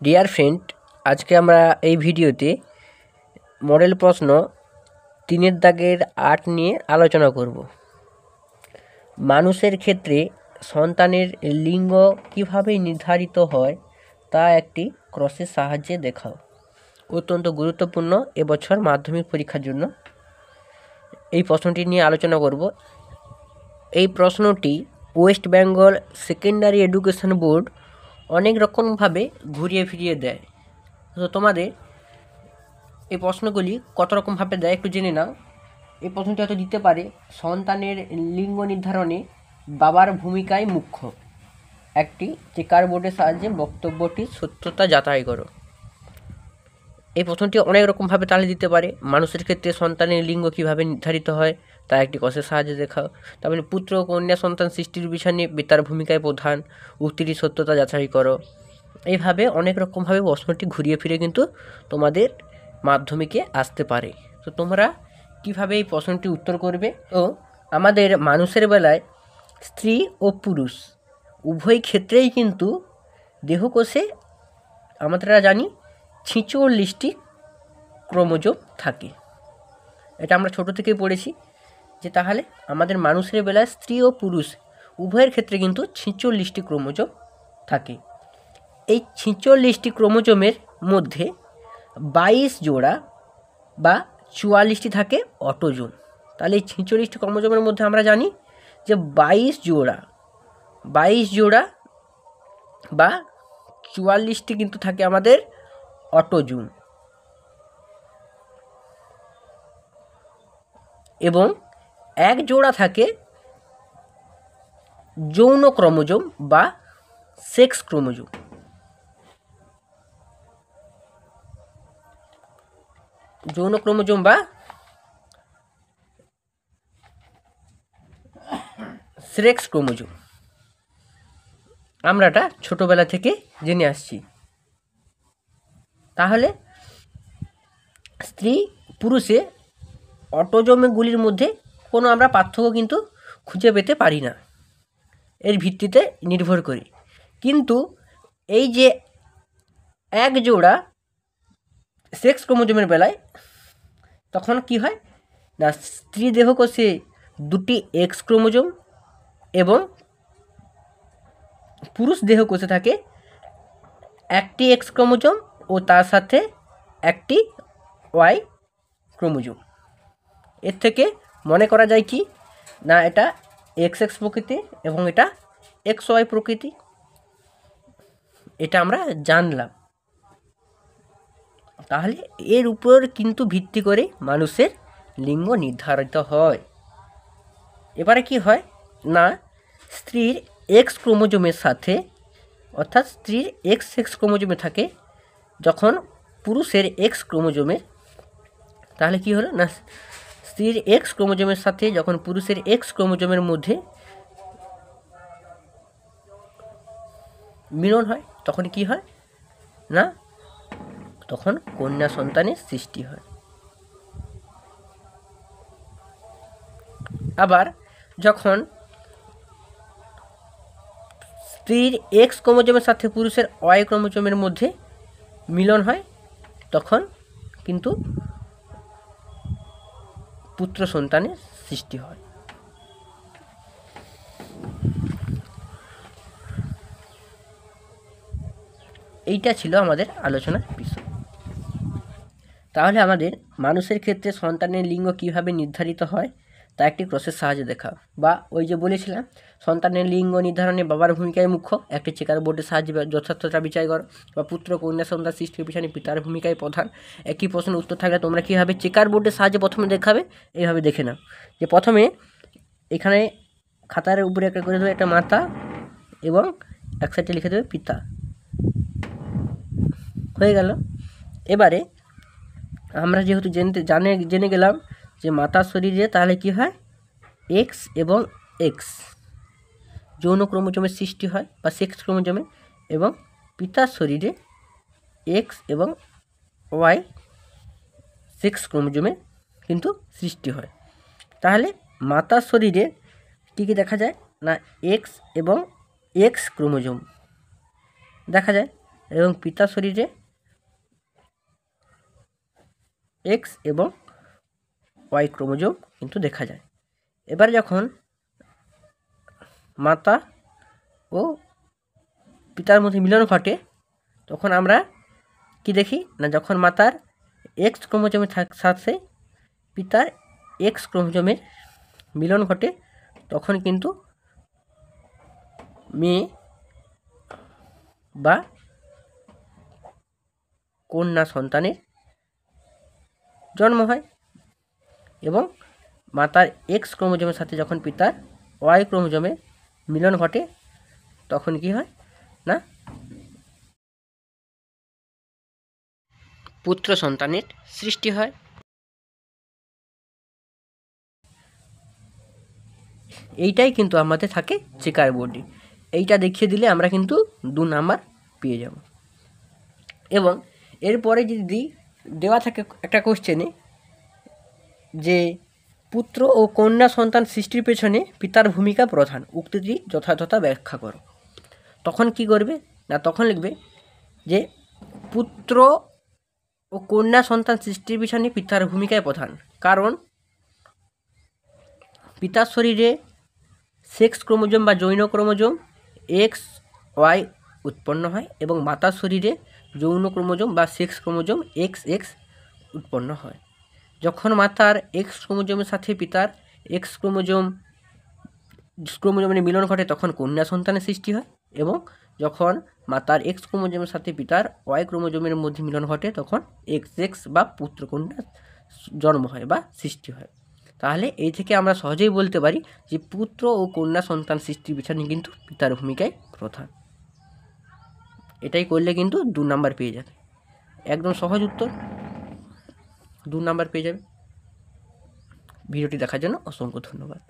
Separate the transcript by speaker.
Speaker 1: Dear friend, আজকে আমরা এই ভিডিওতে মডেল প্রশ্ন 3 দাগের 8 নিয়ে আলোচনা করব। মানুষের ক্ষেত্রে সন্তানের লিঙ্গ কিভাবে নির্ধারিত হয় তা একটি ক্রসের সাহায্যে দেখাও। অত্যন্ত গুরুত্বপূর্ণ এবছর মাধ্যমিক পরীক্ষার জন্য এই প্রশ্নটি নিয়ে আলোচনা করব। এই প্রশ্নটি West Bengal secondary education board অনেক রকমভাবে ঘুরিয়ে ফিরিয়ে দেয়। তো তোমাদের এই প্রশ্নগুলি কত রকমভাবে দেয় একটু জেনে নাও। এই প্রশ্নটি হয়তো দিতে পারে, সন্তানের লিঙ্গ নির্ধারণে বাবার ভূমিকায় মুখ্য, একটি চেকার বোর্ডের সাহায্যে বক্তব্যটির সত্যতা যাচাই করো। এই প্রশ্নটি অনেক রকমভাবে তাহলে দিতে পারে। মানুষের ক্ষেত্রে সন্তানের লিঙ্গ কীভাবে নির্ধারিত হয় তা একটি ক্রসের সাহায্যে দেখাও। তারপরে পুত্র ও কন্যা সন্তান সৃষ্টির বিষয়ে পিতার ভূমিকায় প্রধান, উক্তিটির সত্যতা যাচাই করো। এইভাবে অনেক রকমভাবে প্রশ্নটি ঘুরিয়ে ফিরে কিন্তু তোমাদের মাধ্যমিকে আসতে পারে। তো তোমরা কিভাবে এই প্রশ্নটি উত্তর করবে? তো আমাদের মানুষের বেলায় স্ত্রী ও পুরুষ উভয় ক্ষেত্রেই কিন্তু দেহকোষে আমরা জানি 46টি ক্রোমোজোম থাকে। এটা আমরা ছোট থেকেই পড়েছি যে তাহলে আমাদের মানুষের বেলায় স্ত্রী ও পুরুষ উভয়ের ক্ষেত্রে কিন্তু 46টি ক্রোমোজোম থাকে। এই 46টি ক্রোমোজোমের মধ্যে 22 জোড়া বা 44টি থাকে অটোজোম। তাহলে এই 46টি ক্রোমোজোমের মধ্যে আমরা জানি যে 22 জোড়া বা 44টি কিন্তু থাকে আমাদের অটোজোম, এবং 1 জোড়া থাকে যৌন ক্রোমোজোম বা সেক্স ক্রোমোজোম। যৌন ক্রোমোজোম বা সেক্স ক্রোমোজোম আমরা এটা ছোটোবেলা থেকে জেনে আসছি। তাহলে স্ত্রী পুরুষে অটোজোমগুলির মধ্যে কোনো আমরা পার্থক্য কিন্তু খুঁজে পেতে পারি না, এর ভিত্তিতে নির্ভর করি। কিন্তু এই যে 1 জোড়া সেক্স ক্রোমোজোমের বেলায় তখন কি হয় না, স্ত্রী দেহকোষে 2টি এক্স ক্রোমোজোম এবং পুরুষ দেহকোষে থাকে 1টি এক্স ক্রোমোজোম ও তার সাথে 1টি ওয়াই ক্রোমোজোম। এর থেকে মনে করা যায় কি না, এটা এক্স এক্স প্রকৃতি এবং এটা এক্স ওয়াই প্রকৃতি। এটা আমরা জানলাম। তাহলে এর উপর কিন্তু ভিত্তি করে মানুষের লিঙ্গ নির্ধারিত হয়। এবারে কি হয় না, স্ত্রীর এক্স ক্রোমোজোমের সাথে, অর্থাৎ স্ত্রীর এক্স এক্স ক্রোমোজোমে থাকে যখন পুরুষের এক্স ক্রোমোজোমে, তাহলে কি হলো না, স্ত্রীর এক্স ক্রোমোজোমের সাথে যখন পুরুষের এক্স ক্রোমোজোমের মধ্যে মিলন হয় তখন কি হয় না, তখন কন্যা সন্তানের সৃষ্টি হয়। আবার যখন স্ত্রীর এক্স ক্রোমোজোমের সাথে পুরুষের ওয়াই ক্রোমোজোমের মধ্যে মিলন হয় তখন কিন্তু পুত্র সন্তানের সৃষ্টি হয়। এইটা ছিল আমাদের আলোচনার বিষয়। তাহলে আমাদের মানুষের ক্ষেত্রে সন্তানের লিঙ্গ কিভাবে নির্ধারিত হয় তা একটি ক্রসের সাহায্যে দেখা, বা ওই যে বলেছিলাম সন্তানের লিঙ্গ নির্ধারণে বাবার ভূমিকায় মুখ্য, একটি চেকার বোর্ডের সাহায্যে যথার্থতা বিচার করো, বা পুত্র কন্যা সন্তান সৃষ্টির পিছনে পিতার ভূমিকায় প্রধান। একই প্রশ্নের উত্তর থাকলে তোমরা কীভাবে চেকার বোর্ডের সাহায্যে প্রথমে দেখাবে, এইভাবে দেখে নাও যে প্রথমে এখানে খাতার উপরে একটা করে দেবে একটা মাতা এবং এক সাইডে লিখে দেবে পিতা, হয়ে গেল। এবারে আমরা যেহেতু জেনে গেলাম যে মাতার শরীরে তাহলে কি হয়, এক্স এবং এক্স যৌন ক্রোমোজোমের সৃষ্টি হয় বা সেক্স ক্রোমোজোমে, এবং পিতার শরীরে এক্স এবং ওয়াই সেক্স ক্রোমোজোমে কিন্তু সৃষ্টি হয়। তাহলে মাতার শরীরে কী কী দেখা যায় না, এক্স এবং এক্স ক্রোমোজোম দেখা যায়। এবং পিতার শরীরে এক্স এবং ওয়াই ক্রোমোজোম কিন্তু দেখা যায়। এবার যখন মাতা ও পিতার মধ্যে মিলন ঘটে তখন আমরা কি দেখি না, যখন মাতার এক্স ক্রোমোজোমের সাথে পিতার এক্স ক্রোমোজোমের মিলন ঘটে তখন কিন্তু মেয়ে বা কন্যা সন্তানের জন্ম হয়। এবং মাতার এক্স ক্রোমোজোমের সাথে যখন পিতার ওয়াই ক্রোমোজোমের মিলন ঘটে তখন কি হয় না, পুত্র সন্তানের সৃষ্টি হয়। এইটাই কিন্তু আমাদের থাকে চেকার বোর্ডে। এইটা দেখিয়ে দিলে আমরা কিন্তু 2 নাম্বার পেয়ে যাব। এবং এরপরে যদি দেওয়া থাকে একটা কোশ্চেনে যে পুত্র ও কন্যা সন্তান সৃষ্টির পেছনে পিতার ভূমিকা প্রধান, উক্তিটি যথাযথ ব্যাখ্যা করো। তখন কি করবে না, তখন লিখবে যে পুত্র ও কন্যা সন্তান সৃষ্টির পিছনে পিতার ভূমিকায় প্রধান, কারণ পিতার শরীরে সেক্স ক্রোমোজোম বা যৌন ক্রোমোজোম এক্স ওয়াই উৎপন্ন হয় এবং মাতার শরীরে যৌন ক্রোমোজোম বা সেক্স ক্রোমোজোম এক্স এক্স উৎপন্ন হয়। যখন মাতার এক্স ক্রোমোজোমের সাথে পিতার এক্স ক্রোমোজোমের মিলন ঘটে তখন কন্যা সন্তানের সৃষ্টি হয়, এবং যখন মাতার এক্স ক্রোমোজোমের সাথে পিতার ওয়াই ক্রোমোজোমের মধ্যে মিলন ঘটে তখন এক্স এক্স বা পুত্র কন্যা জন্ম হয় বা সৃষ্টি হয়। তাহলে এই থেকে আমরা সহজেই বলতে পারি যে পুত্র ও কন্যা সন্তান সৃষ্টির পিছনে কিন্তু পিতার ভূমিকায় প্রধান। এটাই করলে কিন্তু 2 নাম্বার পেয়ে যাবে। একদম সহজ উত্তর, 2 নাম্বার পেয়ে যাবে। ভিডিওটি দেখার জন্য অসংখ্য ধন্যবাদ।